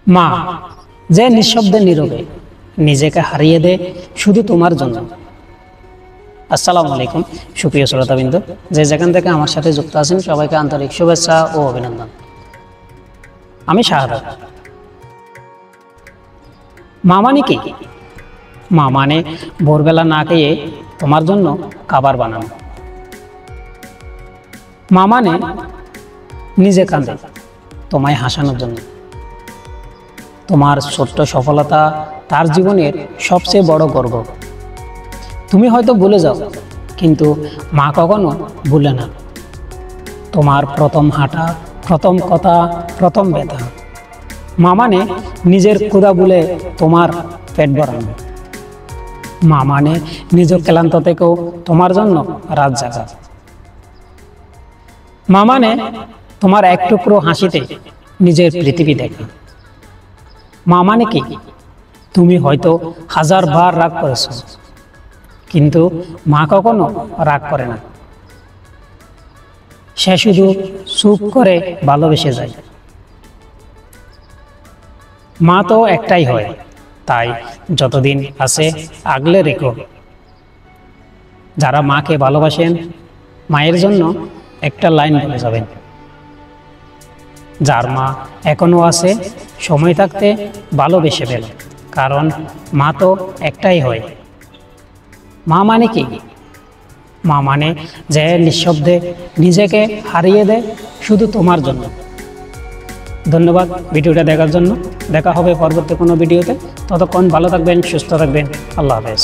মা যে নিঃশব্দে নীরবে নিজেকে হারিয়ে দেয় শুধু তোমার জন্য। আসসালামু আলাইকুম সুপ্রিয় শ্রোতাবৃন্দ, যে যেখান থেকে আমার সাথে যুক্ত আছেন সবাইকে আন্তরিক শুভেচ্ছা ও অভিনন্দন। আমি শাহাদাত। মা মানে কি? মা মানে ভোরবেলা না খেয়ে তোমার জন্য খাবার বানানো। মা মানে নিজে কাঁদে তোমায় হাসানোর জন্য। তোমার ছোট্ট সফলতা তার জীবনের সবচেয়ে বড় গর্ব। তুমি হয়তো ভুলে যাও, কিন্তু মা কখনো ভুলে না। তোমার প্রথম হাঁটা, প্রথম কথা, প্রথম ব্যথা। মা মানে নিজের ক্ষুধা ভুলে তোমার পেট ভরানো। মা মানে নিজ ক্লান্ত থেকেও তোমার জন্য রাত জাগা। মা মানে তোমার এক টুকরো হাসিতে নিজের পৃথিবী দেখা। মা মানে কি? তুমি হয়তো 1000 বার রাগ করেছো, কিন্তু মা কখনো রাগ করে না। সে শুধু চুপ করে ভালোবেসে যায়। মা তো একটাই হয়, তাই যতদিন আছে আগলে রেখো। যারা মাকে ভালোবাসেন মায়ের জন্য একটা লাইন বলে যাবেন, যার মা এখনো আছে সময় থাকতে ভালোবেসে ফেল, কারণ মা তো একটাই হয়। মা মানে কি? মা মানে যে নিঃশব্দে নিজেকে হারিয়ে দেয় শুধু তোমার জন্য। ধন্যবাদ ভিডিওটা দেখার জন্য। দেখা হবে পরবর্তী কোনো ভিডিওতে। ততক্ষণ ভালো থাকবেন, সুস্থ থাকবেন। আল্লাহ হাফেজ।